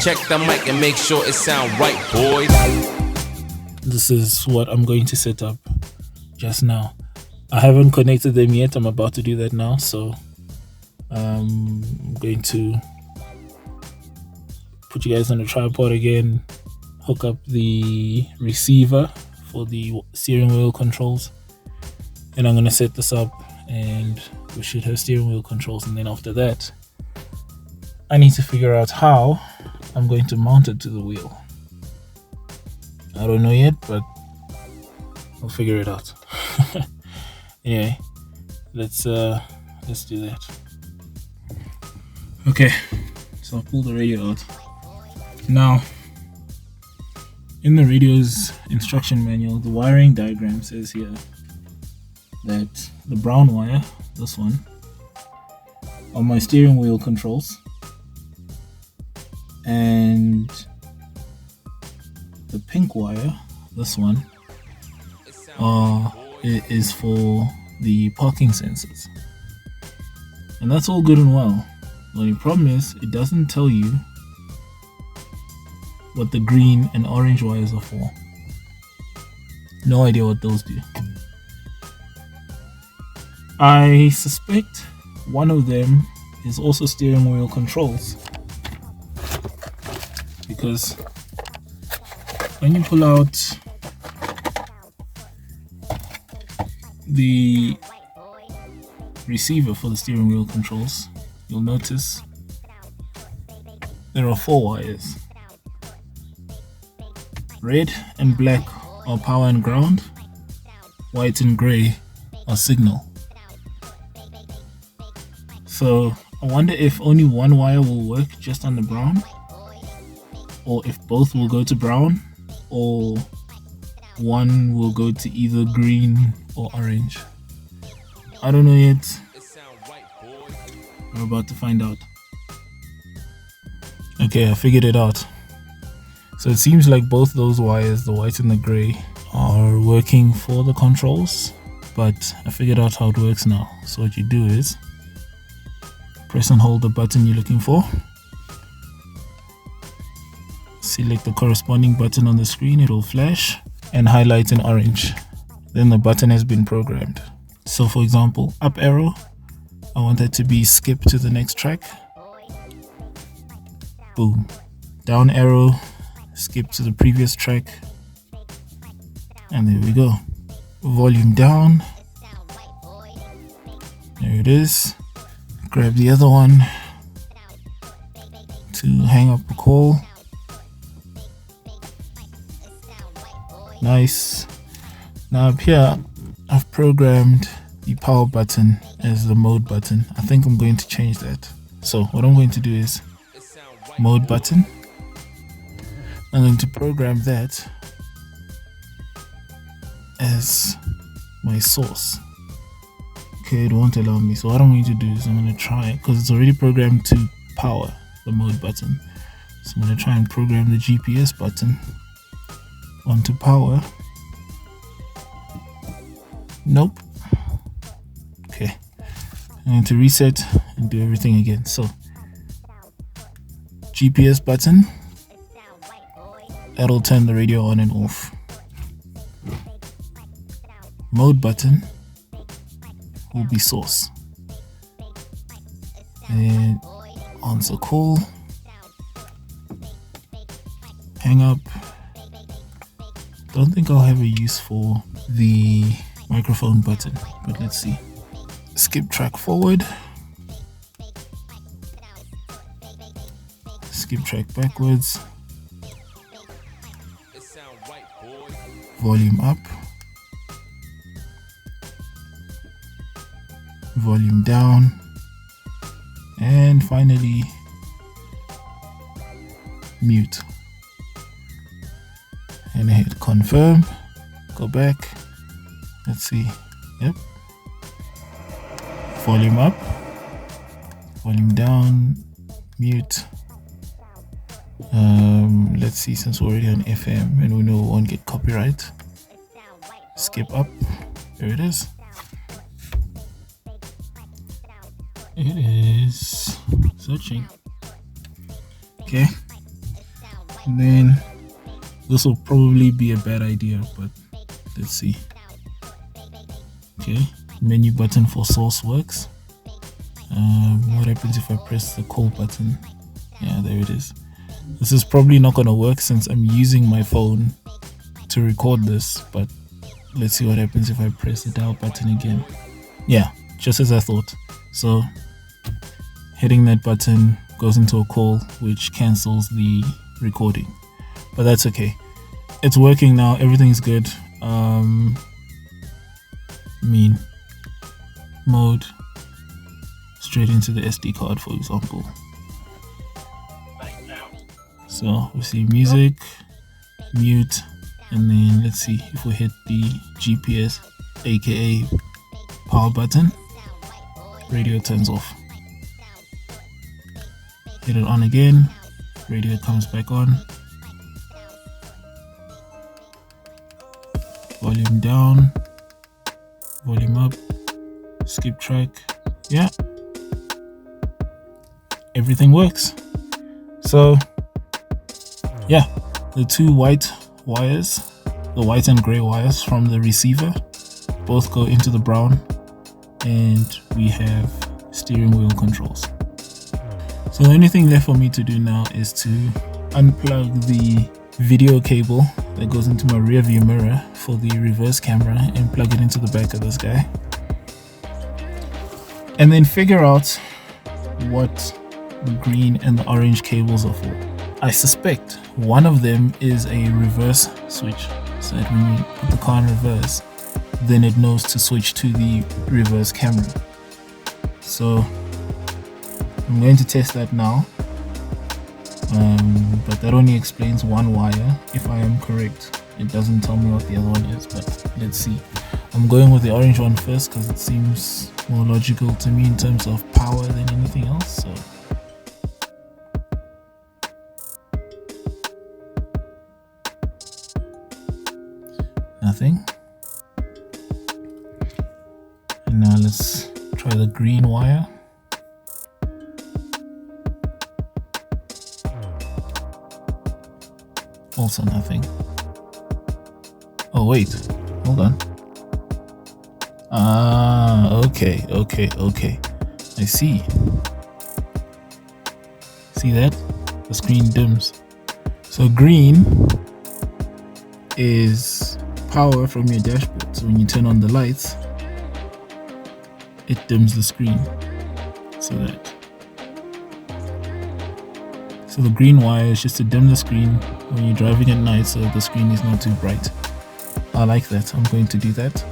Check the mic and make sure it sound right, boys. This is what I'm going to set up just now. I haven't connected them yet. I'm about to do that now. So I'm going to put you guys on a tripod again, hook up the receiver for the steering wheel controls, and I'm going to set this up and we should have steering wheel controls. And then after that, I need to figure out how I'm going to mount it to the wheel. I don't know yet, but I'll figure it out. Anyway, let's do that. Okay, so I'll pull the radio out. Now, in the radio's instruction manual, the wiring diagram says here that the brown wire, this one, are my steering wheel controls, and the pink wire, this one, is for the parking sensors. And that's all good and well. The only problem is it doesn't tell you what the green and orange wires are for. No idea what those do. I suspect one of them is also steering wheel controls, because when you pull out the receiver for the steering wheel controls, you'll notice there are 4 wires. Red and black are power and ground, white and grey are signal. So I wonder if only one wire will work just on the brown, or if both will go to brown, or one will go to either green or orange. I don't know yet. We're about to find out. Okay, I figured it out. So it seems like both those wires, the white and the grey, are working for the controls, but I figured out how it works now. So what you do is press and hold the button you're looking for. Select the corresponding button on the screen, it will flash and highlight in orange. Then the button has been programmed. So for example, up arrow, I want that to be skip to the next track. Boom. Down arrow, skip to the previous track. And there we go. Volume down. There it is. Grab the other one to hang up the call. Nice. Now up here, I've programmed the power button as the mode button. I think I'm going to change that. So what I'm going to do is mode button. I'm going to program that as my source. Okay, it won't allow me. So what I'm going to do is I'm going to try, because it's already programmed to power, the mode button. So I'm going to try and program the GPS button onto power. Nope. Okay, I'm going to reset and do everything again. So GPS button, that'll turn the radio on and off. Mode button will be source, and answer call, hang up. Don't think I'll have a use for the microphone button, but let's see. Skip track forward, skip track backwards, volume up, volume down, and finally mute. And hit confirm, go back, let's see, yep, volume up, volume down, mute. Let's see, since we're already on FM and we know we won't get copyright, skip up, there it is. It is searching. Okay, And then this will probably be a bad idea, but let's see. Okay, menu button for source works. What happens if I press the call button? Yeah, there it is. This is probably not going to work since I'm using my phone to record this, but let's see what happens if I press the dial button again. Yeah, just as I thought. So hitting that button goes into a call, which cancels the recording, but that's okay. It's working now. Everything's good. Mode straight into the SD card, for example. So we see music, mute, and then let's see if we hit the GPS, aka power button, radio turns off. Hit it on again, radio comes back on. Volume down, volume up, skip track. Yeah, everything works. So yeah, the two white wires, the white and gray wires from the receiver, both go into the brown, and we have steering wheel controls. So the only thing left for me to do now is to unplug the video cable that goes into my rear view mirror for the reverse camera and plug it into the back of this guy, and then figure out what the green and the orange cables are for. I suspect one of them is a reverse switch, so that when you put the car in reverse, then it knows to switch to the reverse camera. So I'm going to test that now, but that only explains one wire if I am correct. It doesn't tell me what the other one is, but let's see. I'm going with the orange one first because it seems more logical to me in terms of power than anything else. So nothing. And now let's try the green wire. Also nothing. Oh wait, hold on. Okay. I see. See that? The screen dims. So green is power from your dashboard. So when you turn on the lights, it dims the screen. So the green wire is just to dim the screen when you're driving at night so the screen is not too bright. I like that. I'm going to do that.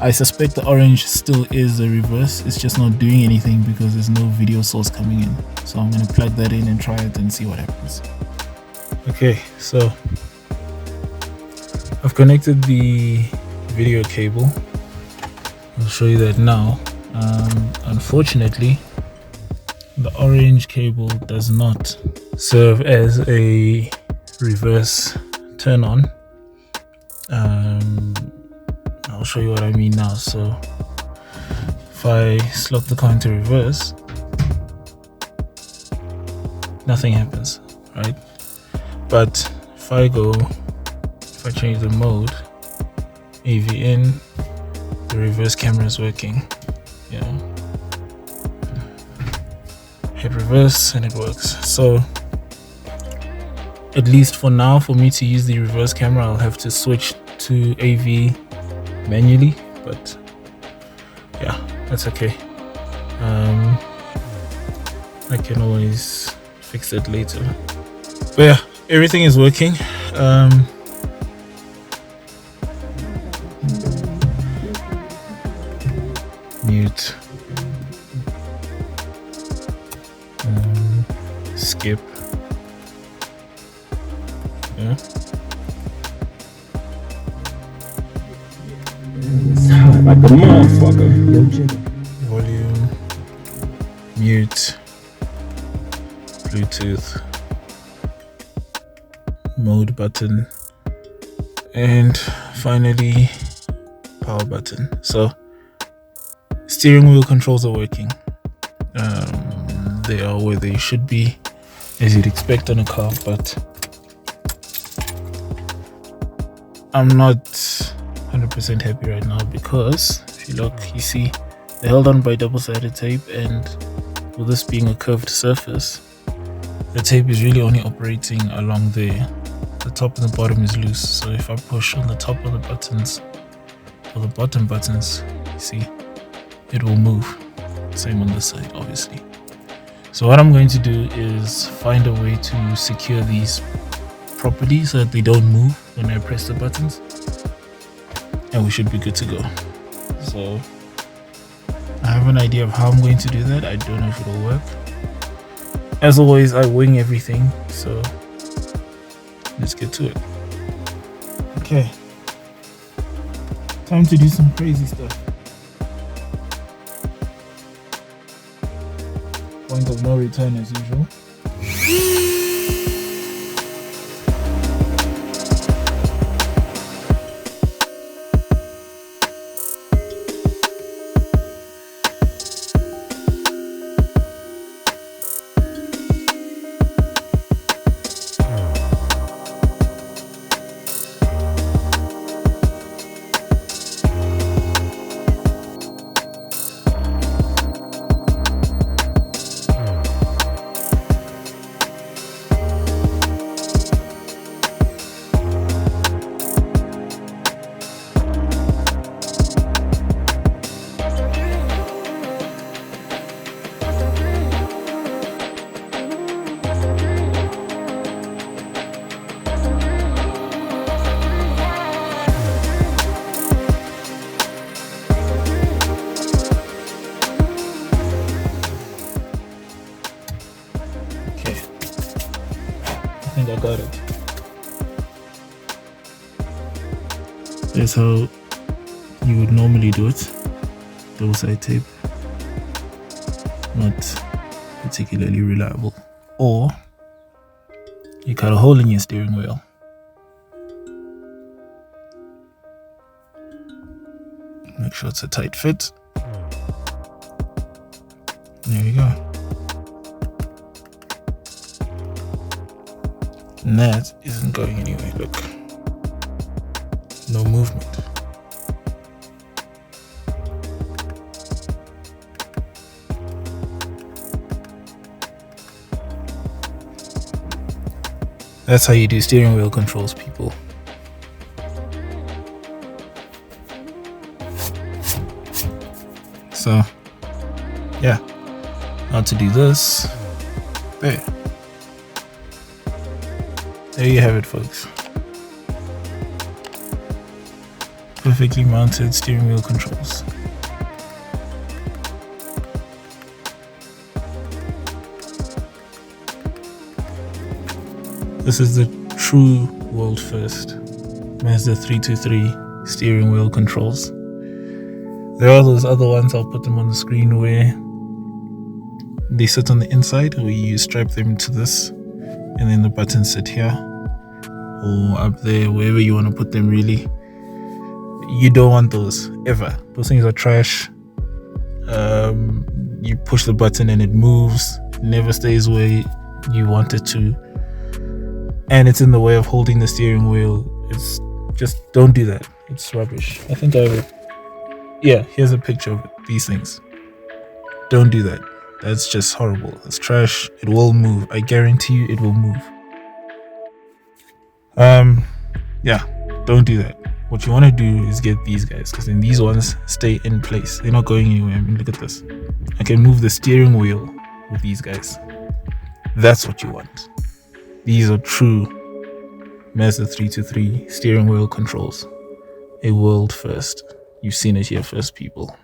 I suspect the orange still is the reverse. It's just not doing anything because there's no video source coming in. So I'm going to plug that in and try it and see what happens. Okay, so I've connected the video cable. I'll show you that now. Unfortunately, the orange cable does not serve as a reverse turn on. I'll show you what I mean now. So if I slot the car into reverse, nothing happens, right? But if I change the mode, AV in, the reverse camera is working. Yeah, hit reverse and it works. So at least for now, for me to use the reverse camera, I'll have to switch to AV manually, but yeah, that's okay. I can always fix it later. But yeah, everything is working. Mute, skip. Yeah. Like a motherfucker. Volume, mute, Bluetooth, mode button, and finally power button. So steering wheel controls are working. They are where they should be, as you'd expect on a car, but I'm not 100% happy right now because if you look, you see they're held on by double-sided tape, and with this being a curved surface, the tape is really only operating along there. The top and the bottom is loose, so if I push on the top of the buttons or the bottom buttons, you see it will move. Same on this side, obviously. So what I'm going to do is find a way to secure these properly so that they don't move when I press the buttons, and we should be good to go. So I have an idea of how I'm going to do that. I don't know if it'll work. As always, I wing everything, so let's get to it. Okay, time to do some crazy stuff. Point of no return as usual. I think I got it. That's how you would normally do it. Double side tape. Not particularly reliable. Or you cut a hole in your steering wheel. Make sure it's a tight fit. There you go. And that isn't going anywhere, look. No movement. That's how you do steering wheel controls, people. So, yeah. Now to do this. There. There you have it, folks. Perfectly mounted steering wheel controls. This is the true world first Mazda 323 steering wheel controls. There are those other ones, I'll put them on the screen, where they sit on the inside, where you strap them to this, and then the buttons sit here or up there, wherever you want to put them. Really, you don't want those ever. Those things are trash. You push the button and it moves, it never stays where you want it to, and it's in the way of holding the steering wheel. It's just, don't do that. It's rubbish. I think here's a picture of it. These things, don't do that. That's just horrible. It's trash. It will move. I guarantee you it will move. Don't do that. What you want to do is get these guys, because then these ones stay in place. They're not going anywhere. I mean, look at this. I can move the steering wheel with these guys. That's what you want. These are true Mazda 323 steering wheel controls. A world first. You've seen it here first, people.